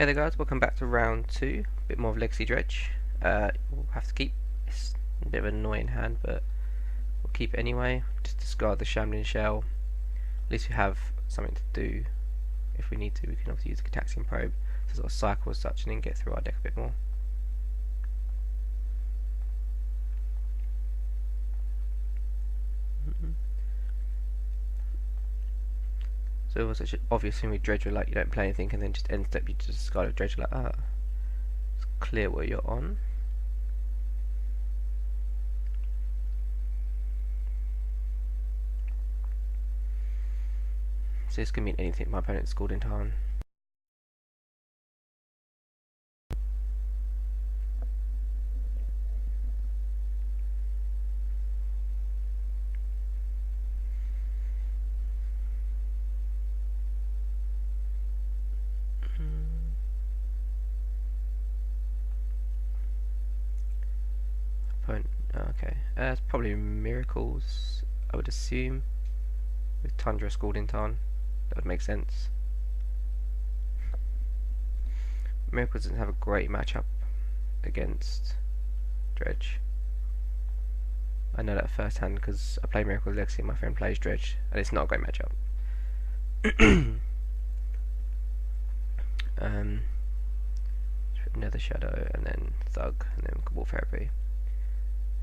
Hey there guys, welcome back to round 2, a bit more of Legacy Dredge. We'll have to keep, it's a bit of an annoying hand, but we'll keep it anyway. Just discard the Shambling Shell, at least we have something to do. If we need to, we can obviously use the Cataxian Probe to sort of cycle as such and then get through our deck a bit more. So it was such an obvious thing with Dredge, where like you don't play anything and then just end step you just discard a Dredge, like it's clear what you're on. So this can mean anything my opponent scored in time. Okay, it's probably Miracles, I would assume, with Tundra Scalding-Tarn. That would make sense. Miracles doesn't have a great matchup against Dredge. I know that firsthand because I play Miracles Legacy and my friend plays Dredge, and it's not a great matchup. Nether Shadow, and then Thug, and then Cabal Therapy.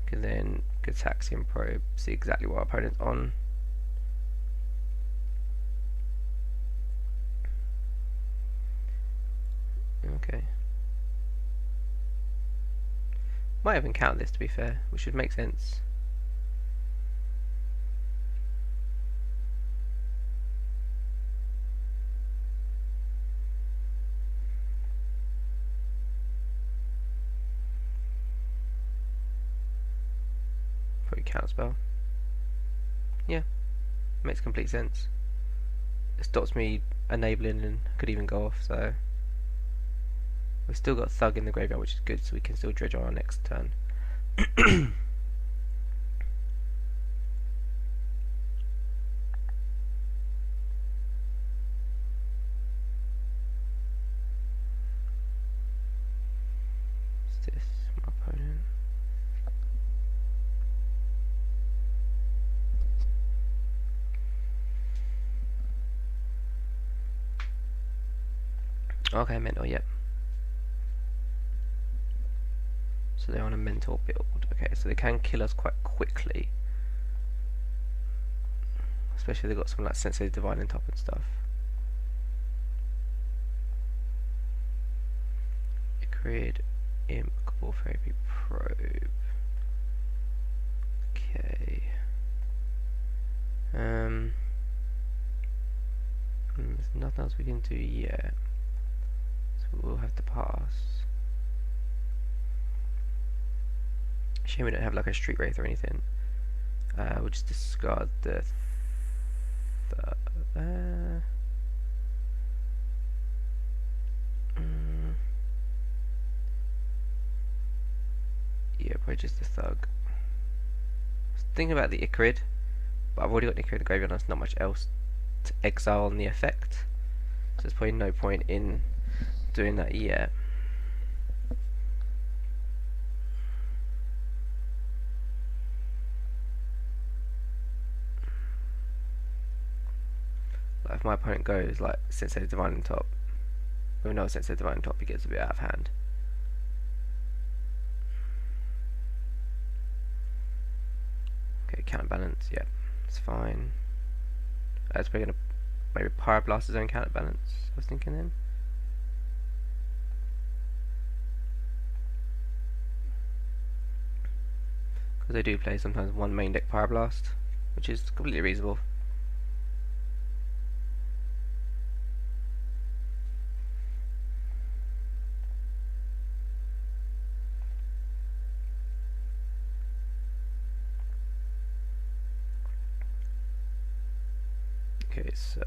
Can then Cataxian Probe, see exactly what our opponent's on. Okay. Might have encountered this, to be fair, which should make sense. Probably counterspell. Yeah, makes complete sense. It stops me enabling and could even go off, so we've still got Thug in the graveyard, which is good, so we can still dredge on our next turn. What's this? My opponent. Okay, mentor, yep. So they're on a mentor build. Okay, so they can kill us quite quickly. Especially if they've got something like Sensitive Divine on top and stuff. Icrid, Imp, Cabal Therapy, Probe. Okay. There's nothing else we can do yet. So we'll have to pass. Shame we don't have like a Street Wraith or anything. We'll just discard the yeah, probably just the Thug. I was thinking about the Icrid, but I've already got the Icrid in the graveyard and there's not much else to exile on the effect. So there's probably no point in doing that yet. Like if my opponent goes like Sensitive Divine on top, with no Sensitive Divine on top, he gets a bit out of hand. Okay, counterbalance, yeah, it's fine. That's probably gonna maybe Pyroblast his own counterbalance, I was thinking then. Because they do play sometimes one main deck Pyroblast, which is completely reasonable. Okay, so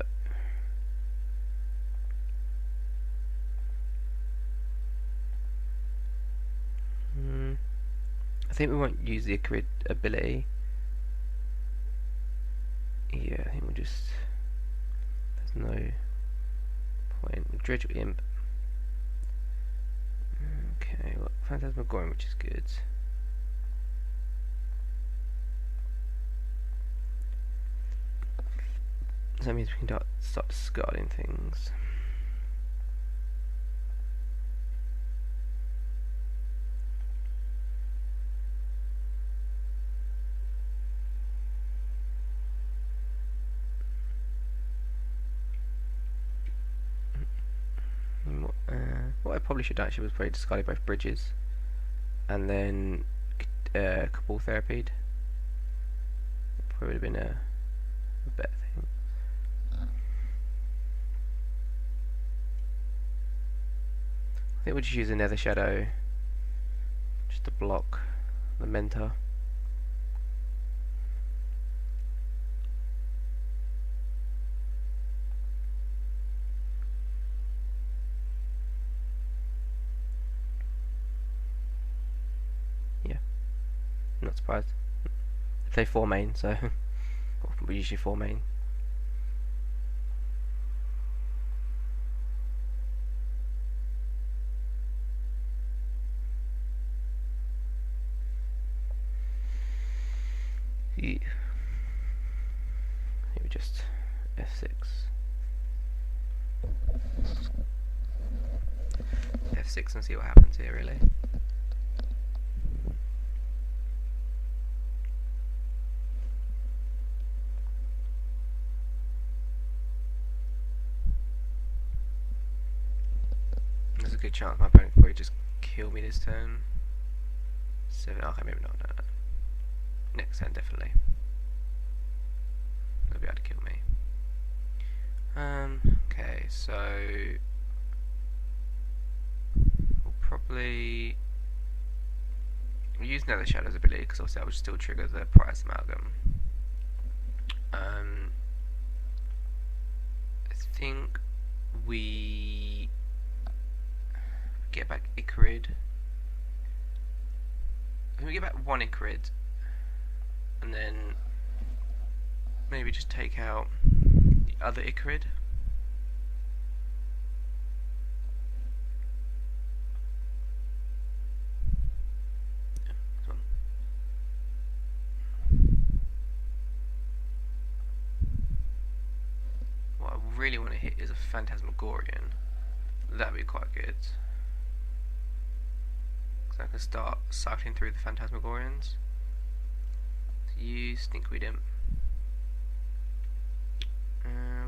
I think we won't use the Icrid ability. Yeah, I think we'll just, there's no point. Dredge with Imp. Okay, well, Phantasmagoria, which is good. So that means we can start discarding things. What I probably should actually was probably discarded both bridges, and then Cabal Therapied. Probably would have been a better thing. I think we'll just use a Nether Shadow just to block the Mentor. Yeah, not surprised. They 4 main, so we usually 4 main. Yeah. Maybe just F6. F6 and see what happens here, really. There's a good chance my opponent will probably just kill me this turn. 7, okay, maybe not, no. Next turn, definitely. They'll be able to kill me. Okay, so we'll probably use Nether Shadow's ability because obviously that would still trigger the Price Amalgam. I think we get back Icarid. I think we get back 1 Icarid, and then maybe just take out the other Icarid. What I really want to hit is a Phantasmagorian. That'd be quite good. So I can start cycling through the Phantasmagorians. Use Stinkweed Imp.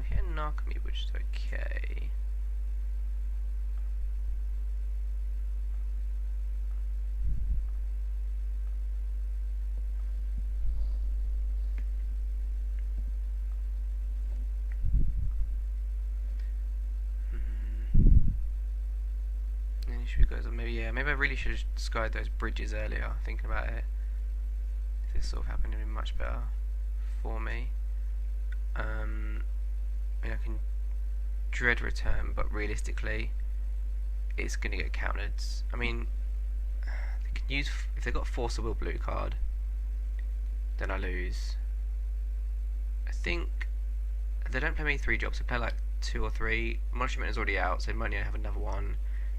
Hit a Narcomoebe, which is okay. Any issue goes on. Maybe I really should have discarded those bridges earlier. Thinking about it, if this sort of happened, it'd be much better for me. I mean, I can Dread Return, but realistically, it's going to get countered. I mean, they can use if they've got a Force of Will blue card, then I lose. I think they don't play me 3 jobs. They play like 2 or 3. Monument is already out, so they might only have another one.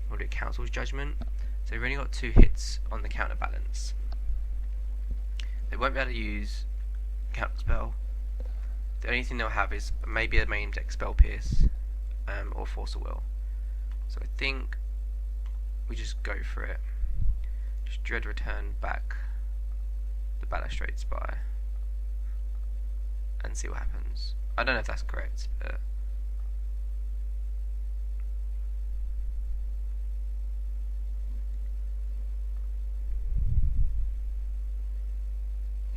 We'll do Council's Judgment. So we've only got 2 hits on the counterbalance. They won't be able to use Counter Spell. The only thing they'll have is maybe a main deck Spell Pierce or Force of Will. So I think we just go for it. Just Dread Return back the Balustrade Spire and see what happens. I don't know if that's correct, but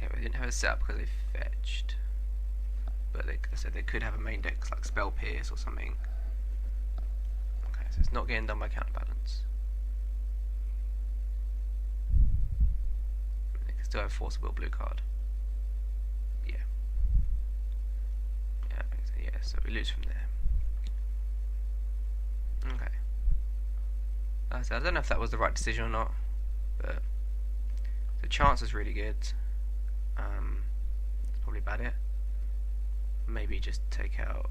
yeah, we didn't have a setup because they fetched. But like I said, they could have a main deck like Spell Pierce or something. Okay, so it's not getting done by counterbalance. They can still have Force of Will blue card. Yeah. Yeah, so we lose from there. Okay. Like I said, I don't know if that was the right decision or not, but the chance is really good. That's probably about it. Maybe just take out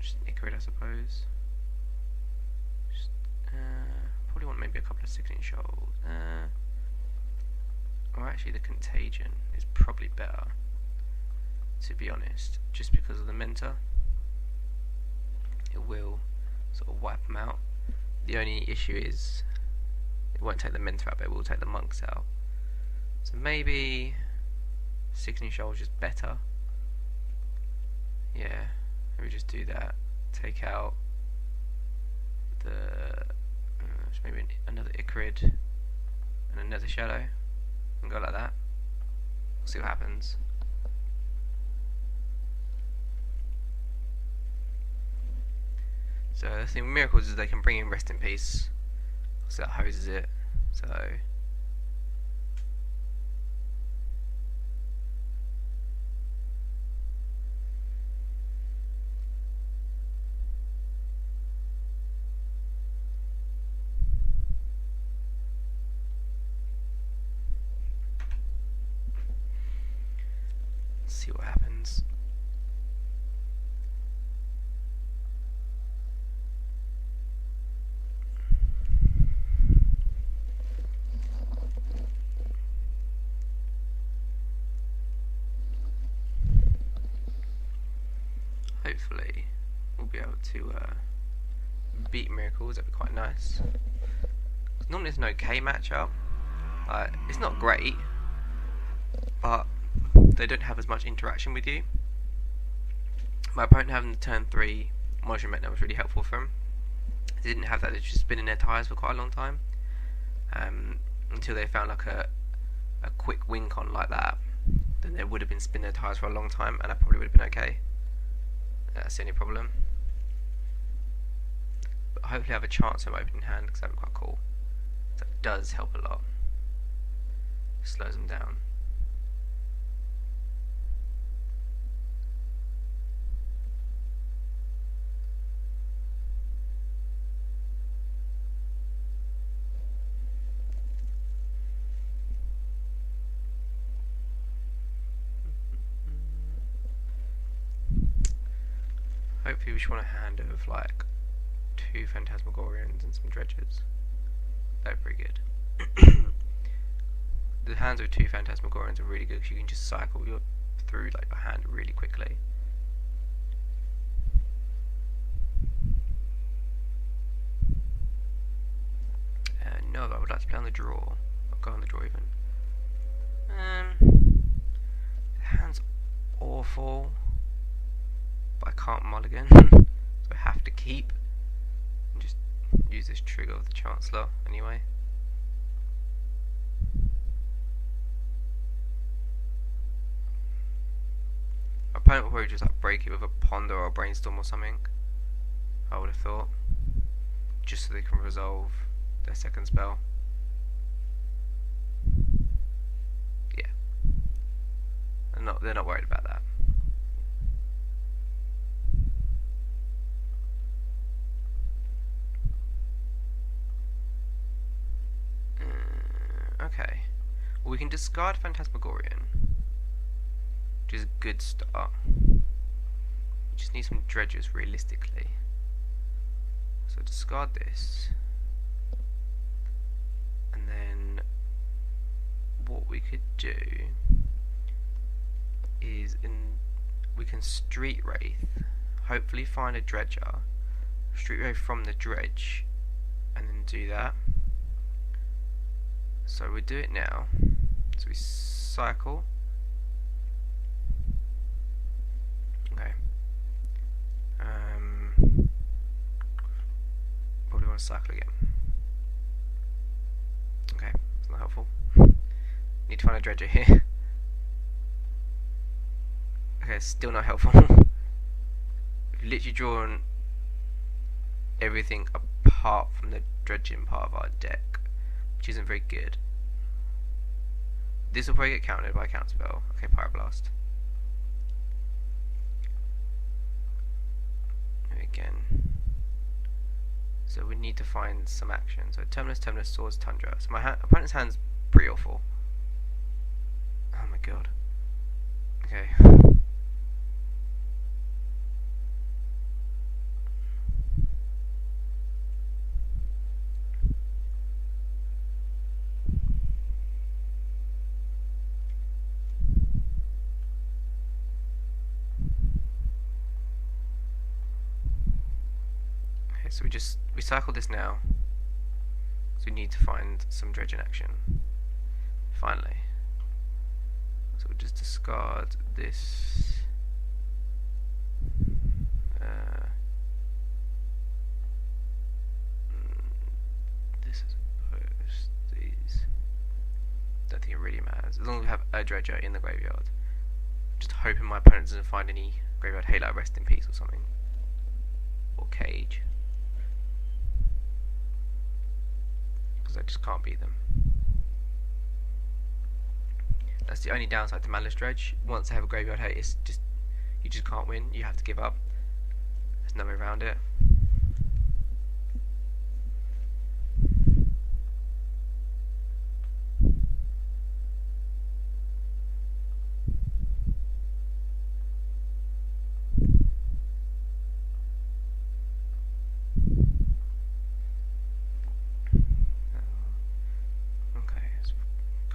just Icarid, I suppose. Probably want maybe a couple of 16 shoals. Or actually the contagion is probably better, to be honest, just because of the mentor. It will sort of wipe them out. The only issue is it won't take the mentor out, but it will take the monks out. So maybe 16 shoals is better. Yeah, maybe just do that. Take out the maybe another Icarid and another Shadow, and go like that. We'll see what happens. So the thing with miracles is they can bring in Rest in Peace, so that hoses it. So see what happens. Hopefully we'll be able to beat miracles. That'd be quite nice. Normally it's an okay matchup. It's not great, but they don't have as much interaction with you. My opponent having the turn 3 Motion Metna was really helpful for him. They didn't have that, they'd just been in their tyres for quite a long time. Until they found like a quick win con like that, then they would have been spinning their tyres for a long time, and that probably would have been okay. That's the only problem. But hopefully I have a chance of opening hand, because that would be quite cool. That does help a lot. Slows them down. Hopefully we just want a hand of like 2 Phantasmagorians and some Dredges. They're pretty good. The hands of 2 Phantasmagorians are really good because you can just cycle through like your hand really quickly. No, I would like to play on the draw. I'll go on the draw even. The hand's awful, but I can't mulligan, so I have to keep and just use this trigger of the Chancellor anyway. My opponent will probably just like break it with a Ponder or a Brainstorm or something, I would have thought, just so they can resolve their second spell. Yeah, they're not worried about that. Okay, well, we can discard Phantasmagorian, which is a good start. We just need some dredges realistically. So discard this, and then what we could do is we can Street Wraith, hopefully find a Dredger, Street Wraith from the Dredge, and then do that. So we do it now. So we cycle. Okay. Probably want to cycle again. Okay, it's not helpful. Need to find a Dredger here. Okay, it's still not helpful. We've literally drawn everything apart from the dredging part of our deck, which isn't very good. This will probably get countered by a counterspell. Okay, Pyroblast. Again. So we need to find some action. So Terminus, Swords, Tundra. So my opponent's hand's pretty awful. Oh my god. Okay. so we just recycle this now. So we need to find some dredge in action. Finally. So we'll just discard this. This is opposed. These. Don't think it really matters. As long as we have a dredger in the graveyard. Just hoping my opponent doesn't find any graveyard halo, rest in peace or something. Or cage. Because I just can't beat them. That's the only downside to Manaless Dredge. Once they have a graveyard hate, it's just you just can't win. You have to give up. There's no way around it.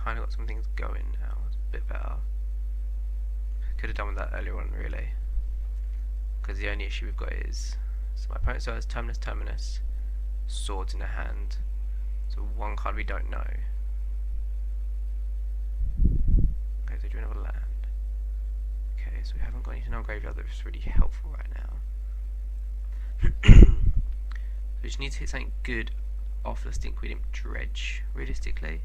Kind of got some things going now. It's a bit better. Could have done with that earlier on, really. Because the only issue we've got is, so my opponent still has Terminus, swords in the hand. So one card we don't know. Okay, so do another land. Okay, so we haven't got anything on graveyard that's really helpful right now. We just need to hit something good off the Stinkweed Imp Dredge, realistically.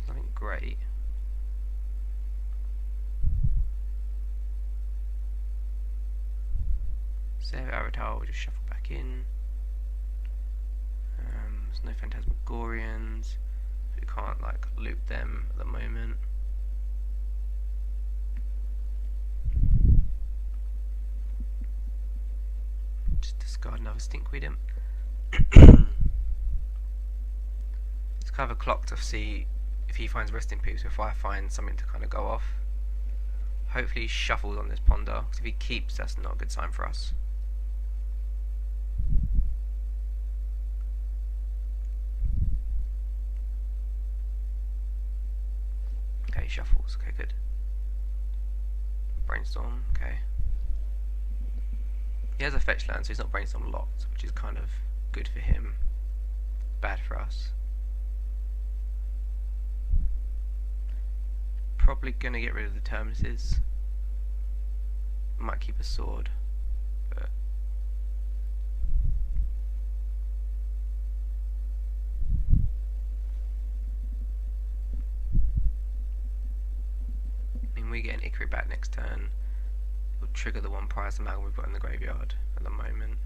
Nothing great. Save Avatar, we'll just shuffle back in. There's no Phantasmagorians, so we can't like loop them at the moment. Just discard another Stinkweed Imp. It's kind of a clock to see if he finds rest in peace, or if I find something to kind of go off. Hopefully he shuffles on this ponder, because if he keeps, that's not a good sign for us. Okay, he shuffles. Okay, good. Brainstorm. Okay. He has a fetch land, so he's not brainstorm locked, which is kind of good for him. Bad for us. Probably gonna get rid of the Terminuses. Might keep a sword, but I mean, we get an Ikari back next turn. It'll trigger the one prize amalgam we've got in the graveyard at the moment.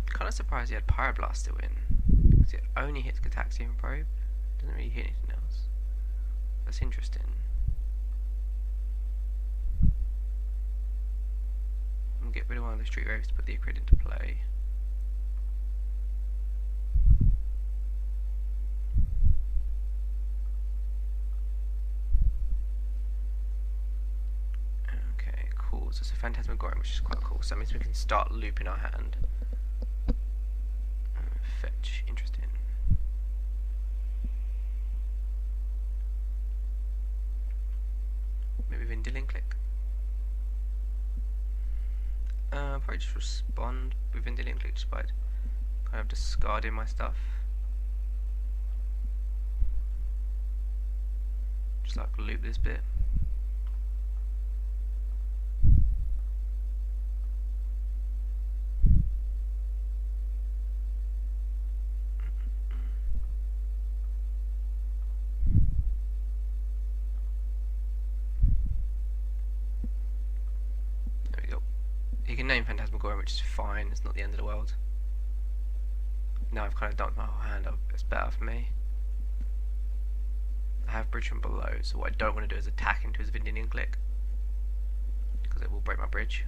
Kind of surprised he had Pyroblast still in, because it only hits Cataxian Probe, doesn't really hit anything else. That's interesting. We'll get rid of one of the Street Ravens to put the Ikari into play. Okay, cool. So it's a Phantasmagorium, which is quite cool. So that means we can start looping our hand. Fetch, interesting. Maybe Vendilion Click. Probably just respond with Vendilion Click just by kind of discarding my stuff. Just like loop this bit. You can name Phantasmagorium, which is fine, it's not the end of the world. Now I've kind of dumped my whole hand up, it's better for me. I have bridge from below, so what I don't want to do is attack into his Vendilion Click, because it will break my bridge.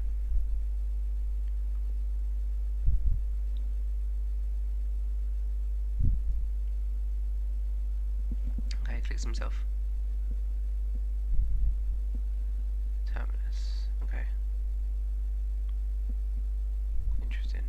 Okay, he clicks himself. Terminus, okay. Interesting.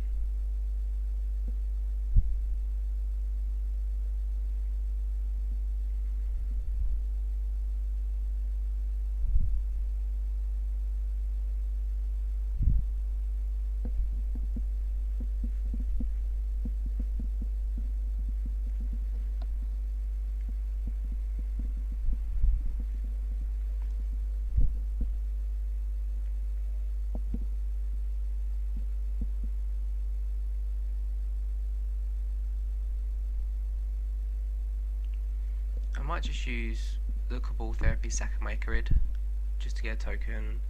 might just use the Cabal Therapy Sakamakerid just to get a token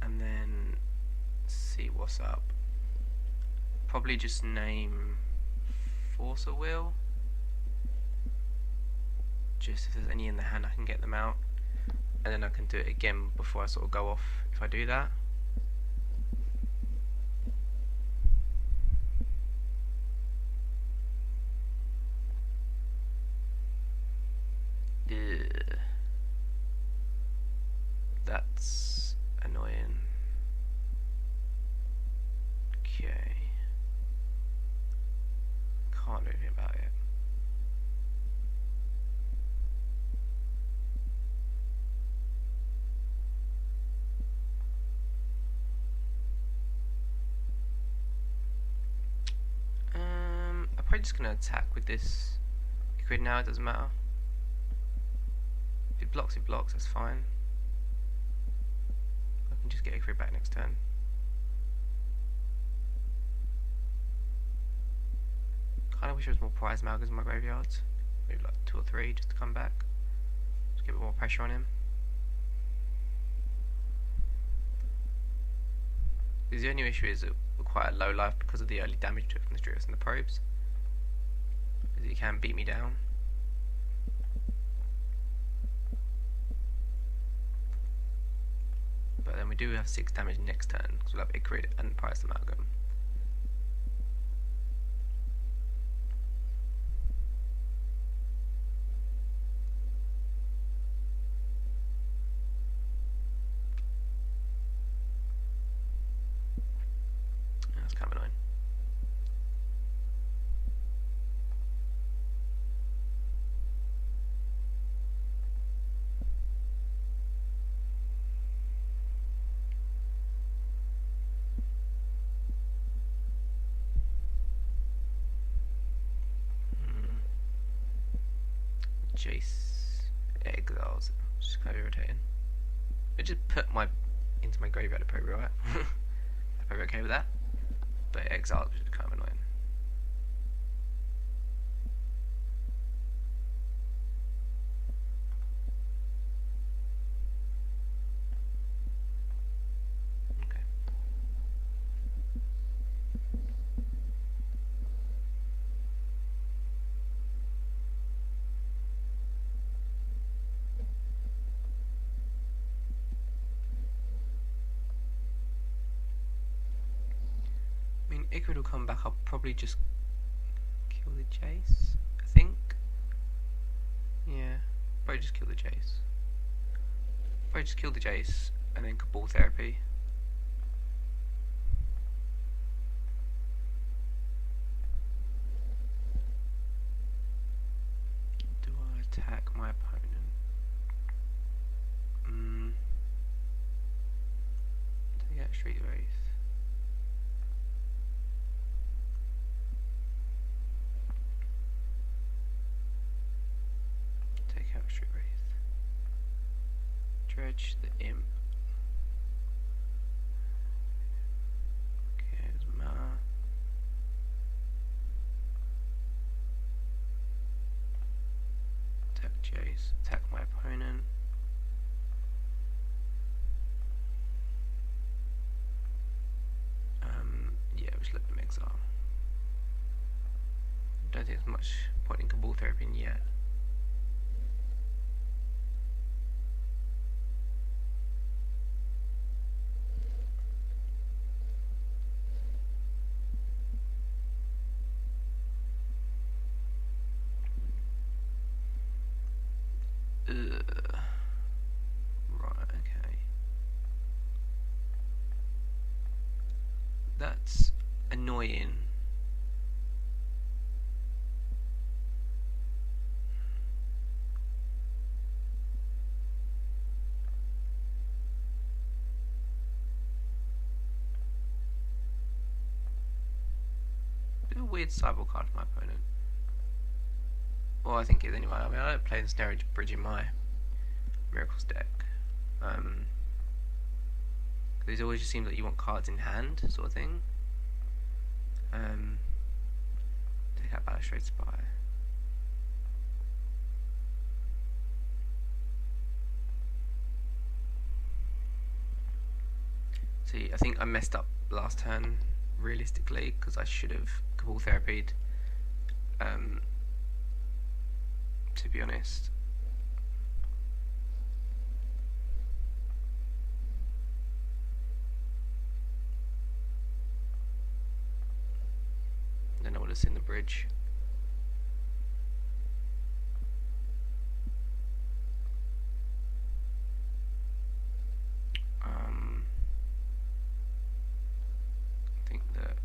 and then see what's up. Probably just name Force of Will, just if there's any in the hand I can get them out, and then I can do it again before I sort of go off if I do that. That's annoying. Okay. Can't do anything about it. I'm probably just gonna attack with this liquid now, it doesn't matter. If it blocks, that's fine. I can just get Icarid back next turn. Kinda wish there was more prize Malgas in my graveyards. Maybe like 2 or 3 just to come back. Just get a bit more pressure on him. Because the only issue is that we're quite a low life because of the early damage took from the Drifts and the Probes. Because he can beat me down. But then we do have 6 damage next turn because we'll have Icarid and Prize Amalgam. That's kind of annoying. Jace Exiles, just kind of irritating. I just put my into my graveyard, probably right. I'm probably okay with that, but Exiles is kind of annoying. Okay. I mean, Icarid will come back. I'll probably just kill the Jace, I think. Yeah, probably just kill the Jace. Probably just kill the Jace and then Cabal Therapy. Do I attack my opponent? Take out Street Wraith. Street Wraith. Dredge the Imp. Okay, there's Ma. Attack Jace. Attack my opponent. Yeah, just let them exile. Don't think there's much point in Cabal Therapy yet. Right, okay. That's annoying. Bit of a weird sideboard card for my opponent. Well, I think it is anyway. I mean, I don't play the Snare Bridge in my Miracles deck. Because it always just seems like you want cards in hand, sort of thing. Take out Balustrade Spire. See, I think I messed up last turn, realistically, because I should have Cabal Therapied, to be honest. Then I would have seen the bridge. I think that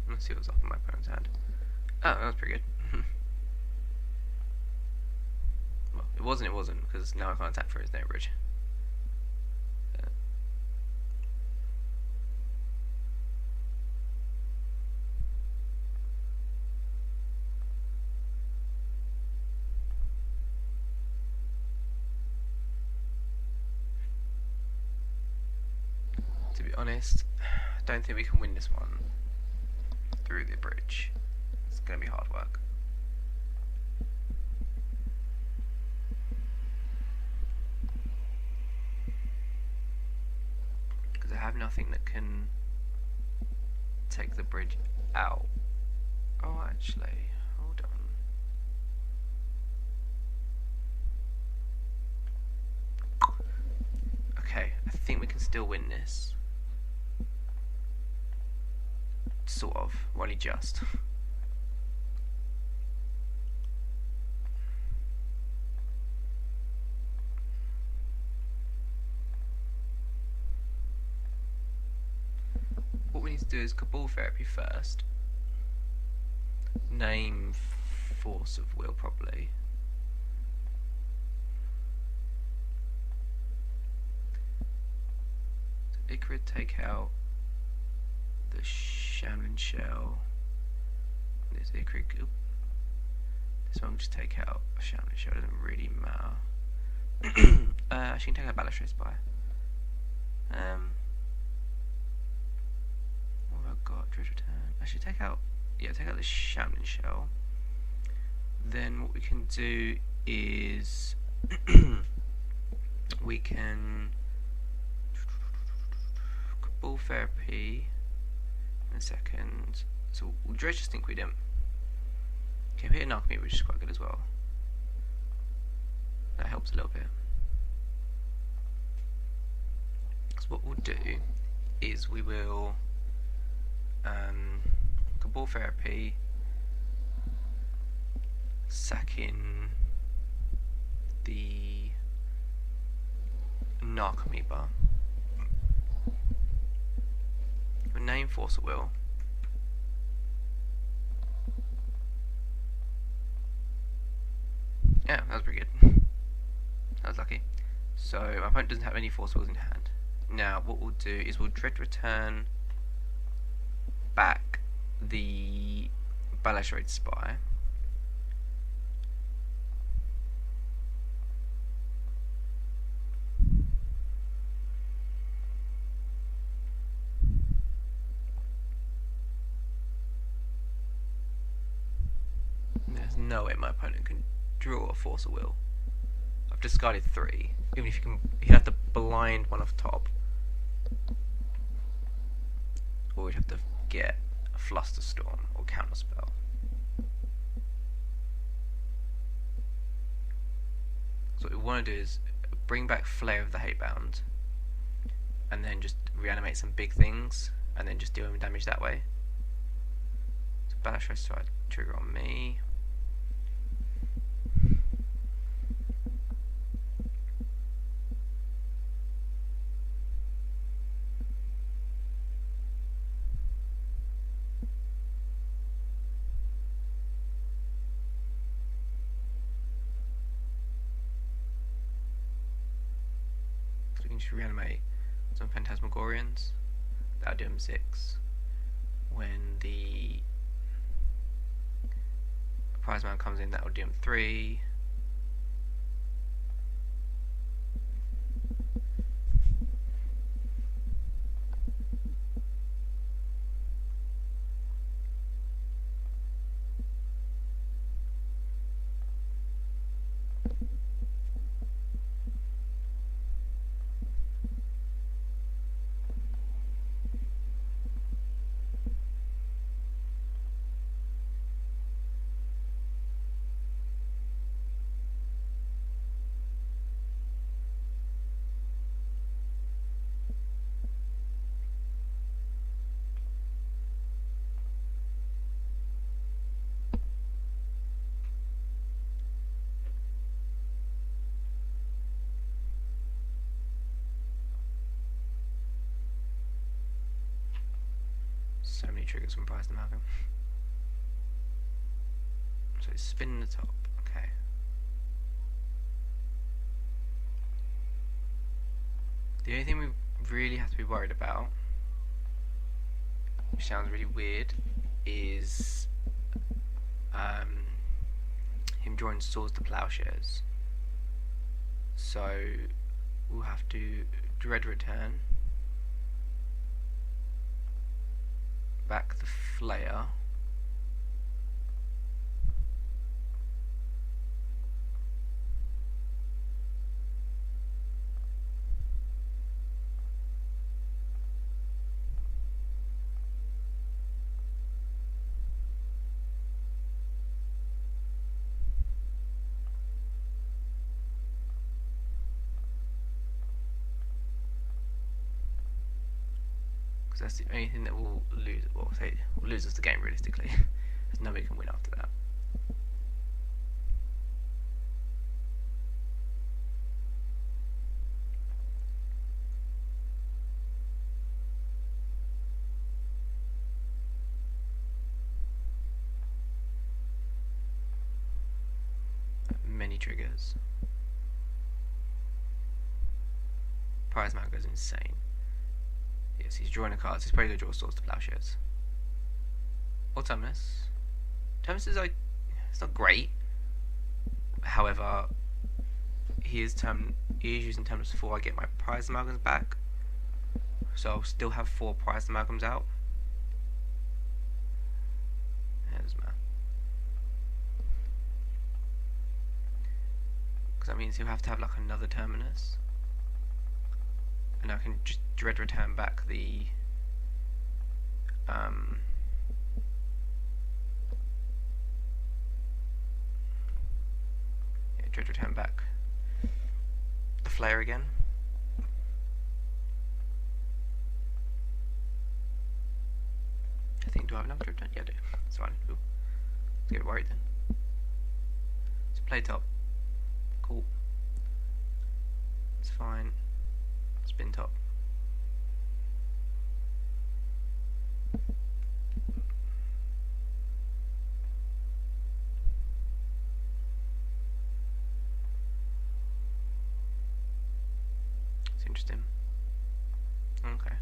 let's see what's up in my opponent's hand. Oh, that was pretty good. Well, it wasn't, because now I can't attack for his name bridge. To be honest, I don't think we can win this one through the bridge. It's going to be hard work. Because I have nothing that can take the bridge out. Oh, actually, hold on. Okay, I think we can still win this. Sort of, well, only just. What we need to do is Cabal Therapy first. Name Force of Will, probably. So Icarid take out the Shamlin Shell. This Icarid. This one will just take out a Shamlin Shell, doesn't really matter. She can take out Manaless Dredge. What have I got? Dredge Return. I should take out. Yeah, take out the Shamlin Shell. Then what we can do is we can Cabal Therapy in a second. So we'll dredge just think we didn't. Okay, we hit an alchemy, which is quite good as well. That helps a little bit. So what we'll do is we will Cabal Therapy, sack in the Narcomoeba. Name Force of Will. Yeah, that was pretty good. That was lucky. So my opponent doesn't have any Force Wills in hand. Now what we'll do is we'll Dredge Return back the Manaless Dredge Spy. There's no way my opponent can draw a Force of Will. I've discarded 3. Even if you can, he'd have to blind one off top, or we'd have to get a Flusterstorm or Counterspell. So what we want to do is bring back Flare of the Hatebound, and then just reanimate some big things, and then just deal them damage that way. So Manaless Dredge try to trigger on me. Just reanimate some Phantasmagorians. That'll do him 6. When the prize amount comes in, that will do him 3. So many triggers from prize amalgam. So spin the top. Okay. The only thing we really have to be worried about, which sounds really weird, is him drawing swords to plowshares. So we'll have to dread return back the flayer. Because that's the only thing that will lose, or say, will lose us the game realistically. There's nobody can win after that. Many triggers. Prize amount goes insane. Yes, he's drawing a card, so he's probably going to draw swords to plowshares. Or Terminus. Terminus is like, it's not great. However, he is using Terminus before I get my prize amalgams back. So I'll still have 4 prize amalgams out. Yeah, it doesn't matter. Because that means he'll have to have like another Terminus. And I can just dread return back the dread return back the flare again. I think, do I have another dread return? Yeah, I do. That's fine. Ooh. Let's get worried then. So play top. Cool. It's fine. Spin top. It's interesting. Okay.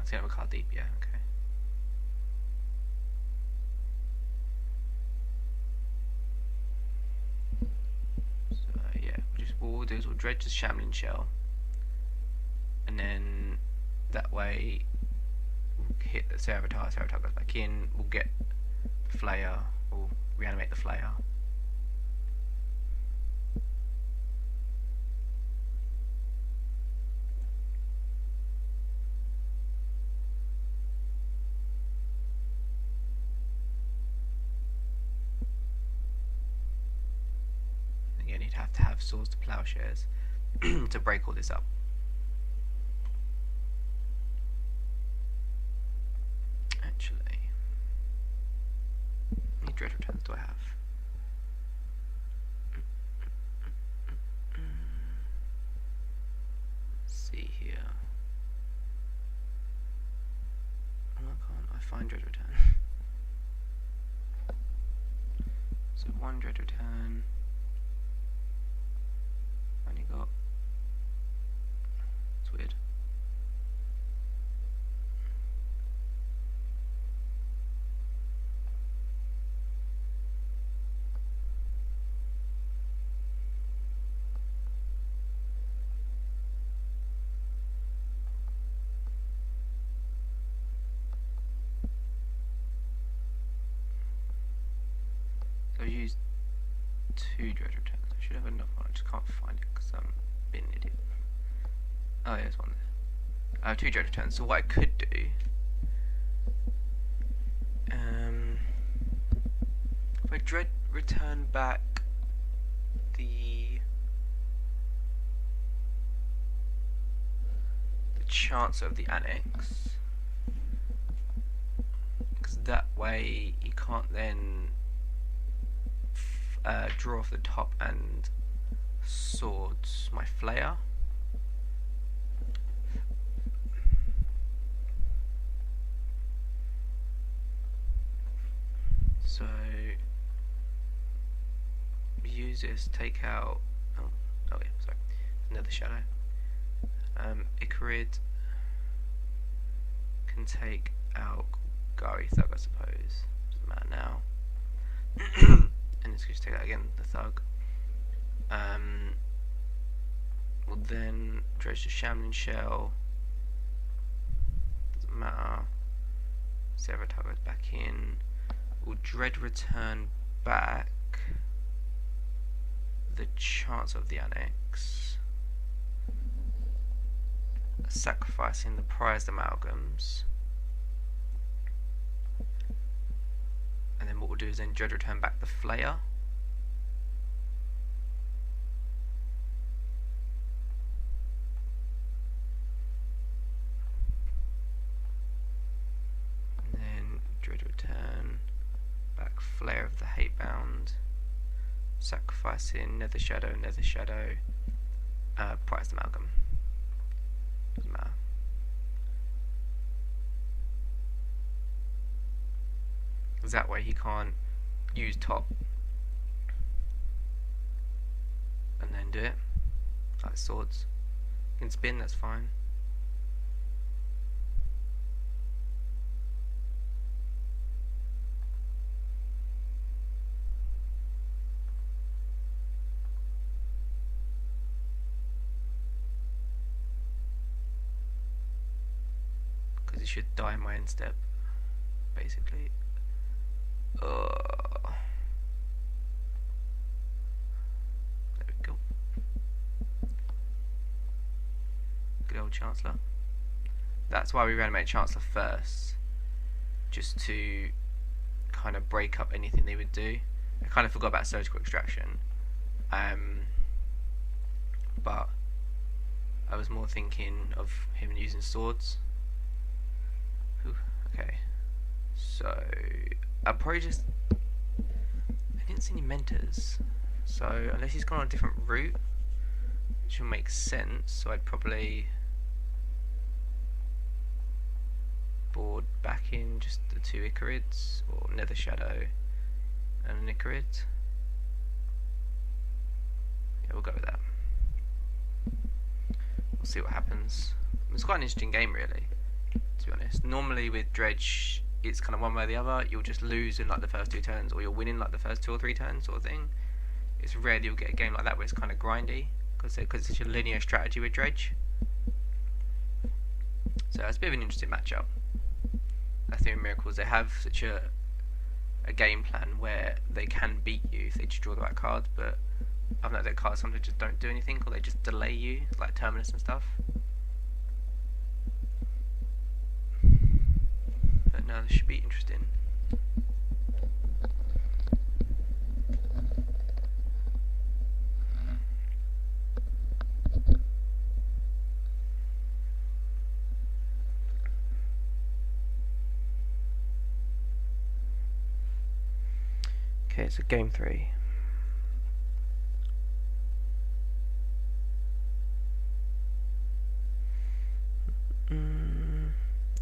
It's gonna have a card deep, yeah, okay. What we'll do is we'll dredge the Shambling Shell, and then that way we'll hit the Cervitar goes back in, we'll get the Flayer, we'll reanimate the Flayer. Again, you'd have to have swords to plowshares to break all this up. Actually, how many dread returns do I have? Let's see here. Why can't I find dread return? So 1 dread return. Only got, it's weird. 2 dredge returns. I should have enough one. I just can't find it because I'm being an idiot. Oh, yeah, there's one there. I have 2 dredge returns. So what I could do, if I dredge return back the chance of the annex, because that way you can't then draw off the top and swords my flayer. So use this, take out oh yeah, sorry, another shadow. Icarid can take out Gari Thug, I suppose. Doesn't matter now. And it's just take out again the Thug. We'll then dredge the Shambling Shell. Doesn't matter. Zeratar goes back in. We'll dread return back the chance of the annex, sacrificing the prized amalgams, and then what we'll do is then dread return back the flayer. And then dread return back flayer of the Hatebound, sacrificing Nether Shadow, prized amalgam. Doesn't matter. Because that way he can't use top and then do it. Like swords. You can spin, that's fine. He should die in my end step, basically. There we go. Good old Chancellor. That's why we reanimated Chancellor first, just to kind of break up anything they would do. I kind of forgot about surgical extraction, but I was more thinking of him using swords. Okay, so I'll probably just, I didn't see any mentors, so unless he's gone on a different route, which will make sense, so I'd probably board back in just the 2 Icarids, or Nether Shadow and an Icarid. Yeah, we'll go with that. We'll see what happens. It's quite an interesting game, really, to be honest. Normally with Dredge, it's kind of one way or the other. You'll just lose in like the first 2 turns, or you'll win in like the first 2 or 3 turns, sort of thing. It's rare that you'll get a game like that where it's kind of grindy, because it's such a linear strategy with Dredge. So it's a bit of an interesting matchup. I think in Miracles they have such a game plan where they can beat you if they just draw the right cards, but I've noticed that cards sometimes just don't do anything, or they just delay you, like Terminus and stuff. But no, this should be interesting. Okay, so game 3.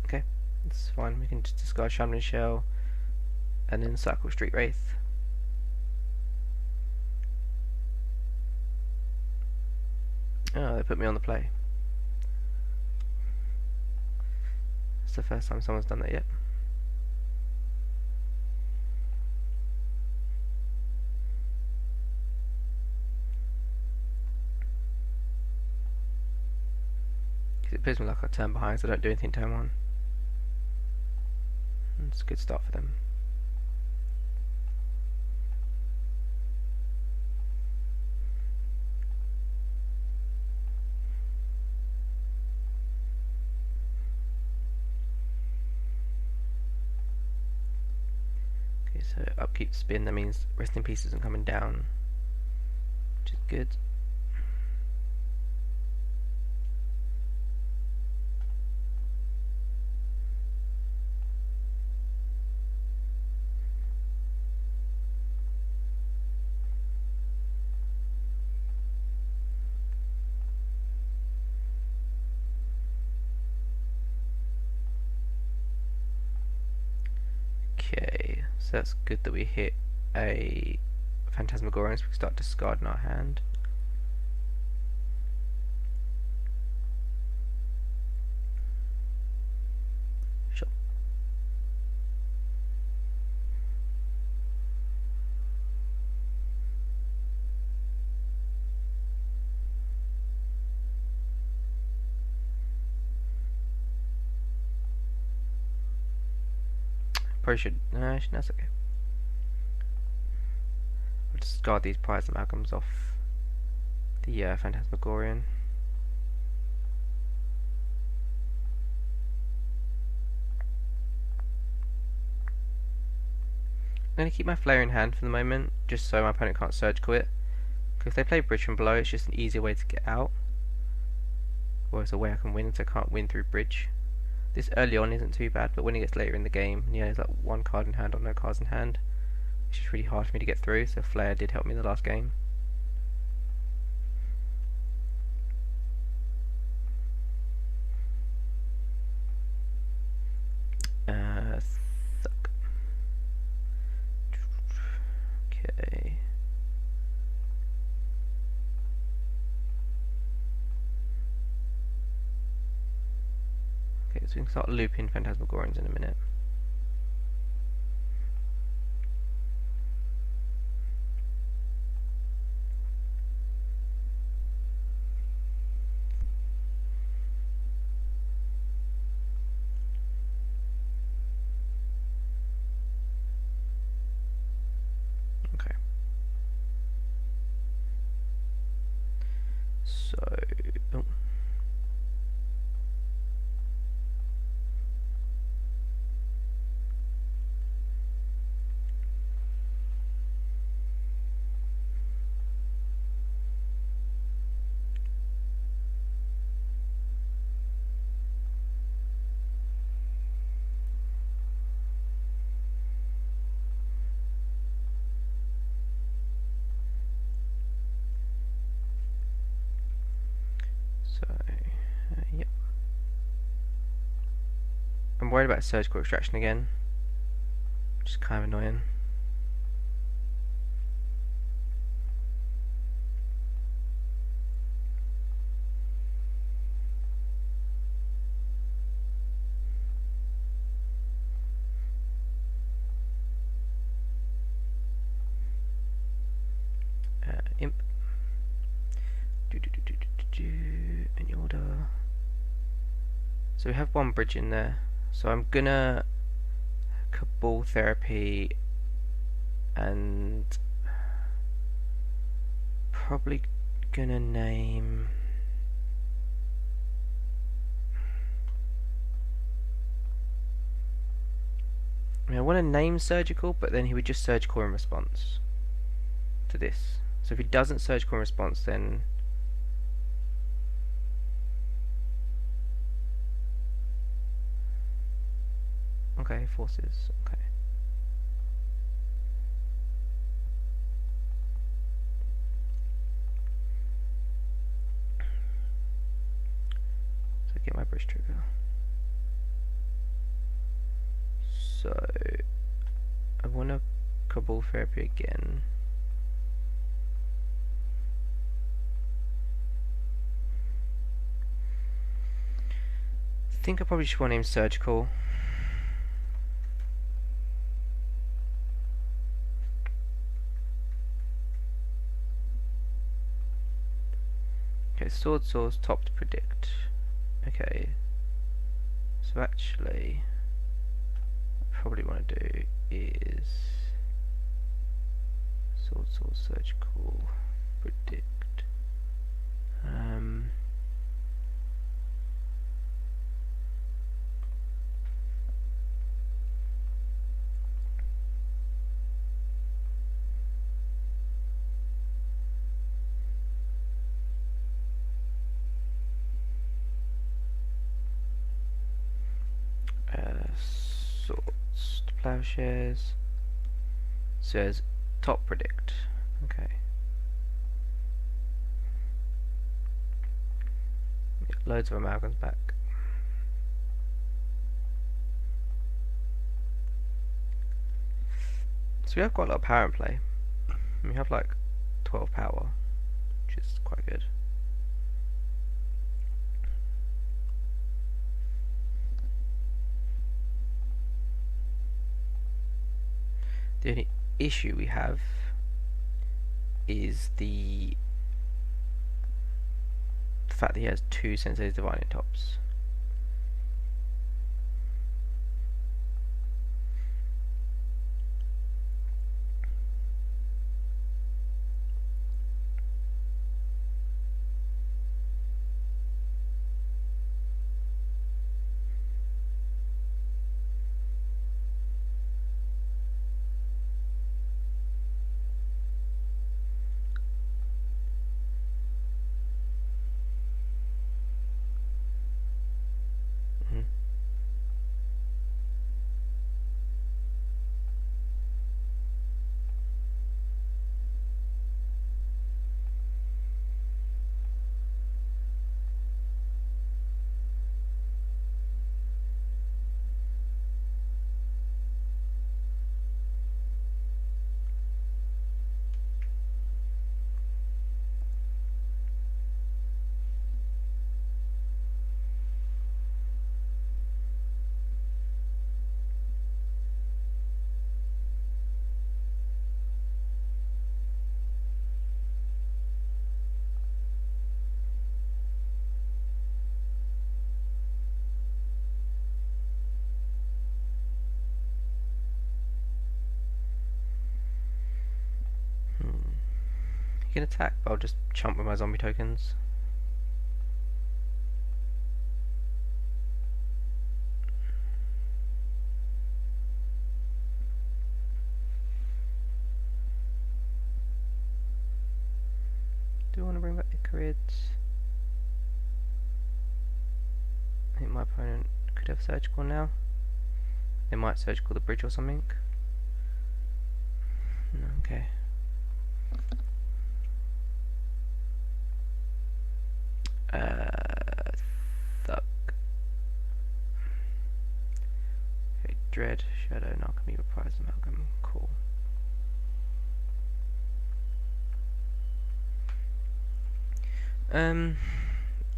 Okay, it's fine. We can just discard Shambling Shell and then cycle Street Wraith. Oh, they put me on the play. It's the first time someone's done that yet. It puts me like a turn behind, so I don't do anything turn 1. It's a good start for them. So upkeep spin, that means resting piece isn't coming down, which is good. Okay, so that's good that we hit a Phantasmagoria, so we can start discarding our hand. Sure. Probably should. No, that's okay. I'll discard these prize amalgams off the Phantasmagorian. I'm going to keep my Flare in hand for the moment, just so my opponent can't surgical it. Because if they play Bridge from below, it's just an easier way to get out. Or it's a way I can win, so I can't win through Bridge. This early on isn't too bad, but when it gets later in the game, yeah, there's like one card in hand or no cards in hand. It's just really hard for me to get through, so Flare did help me in the last game. Suck. Okay. Okay, so we can start looping Phantasmagorians in a minute. Okay. So, oh. Yep. I'm worried about surgical extraction again, which is kind of annoying. Imp. Any order. So we have one bridge in there. So I'm gonna Cabal Therapy and probably gonna name I want to name Surgical, but then he would just Surgical in response to this. So if he doesn't Surgical in response, then okay, forces, okay. So get my bridge trigger. So I want to Cabal Therapy again. I think I probably just want to name Surgical. Okay, Sword Source, top to predict. Okay, so actually probably want to do is Sword Source, Surgical, predict. sorts to plowshares. Says top predict. Okay. Get loads of amalgams back. So we have quite a lot of power in play. We have like 12 power, which is quite good. The only issue we have is the fact that he has 2 Sensei's Divining Tops. He can attack, but I'll just chump with my zombie tokens. Do I want to bring back Icarids? I think my opponent could have surgical now. They might surgical the bridge or something. No, okay. Thuck. Okay, Dread, Shadow, and Alchemy, Reprise, Amalgam. Cool. I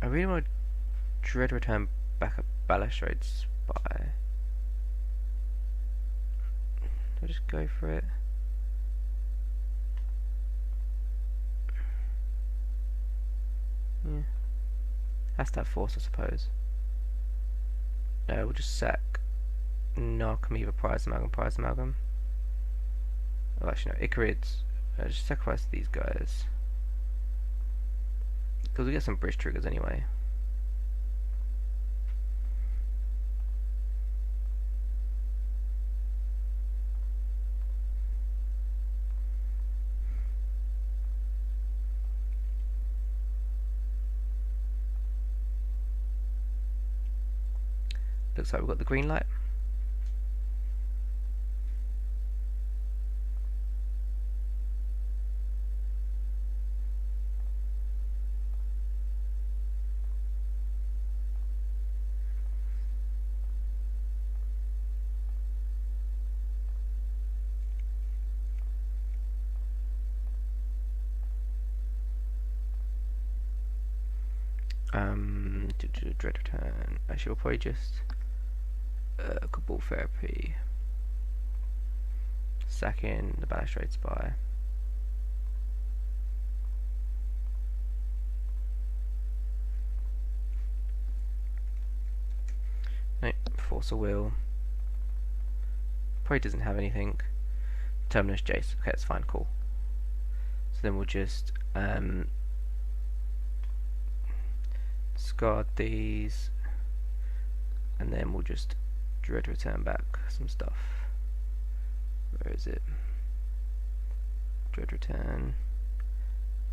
really want to Dread return back a Balustrade Spy. Do I just go for it? Yeah. Has to have force, I suppose. No, we'll just sack Narcomoeba, Prize Amalgam. Oh, actually, no, Icarids. Just sacrifice these guys. Because we get some bridge triggers anyway. Looks like we've got the green light. Dread return. Actually, we'll probably just Cabal Therapy. Sack in the Balustrade Spy. Right, Force of Will. Probably doesn't have anything. Terminus Jace. Okay, that's fine, cool. So then we'll just discard these, and then we'll just Dread return back some stuff. Where is it? Dread return,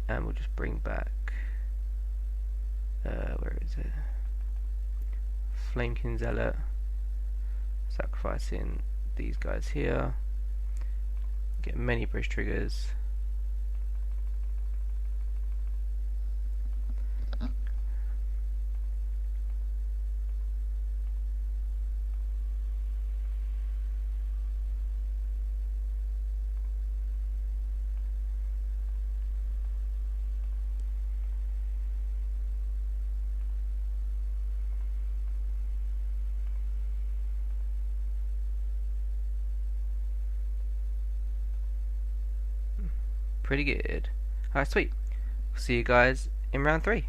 and we'll just bring back where is it? Flamekin Zealot, Sacrificing these guys here. Get many bridge triggers. Pretty good. Alright, sweet. See you guys in round 3.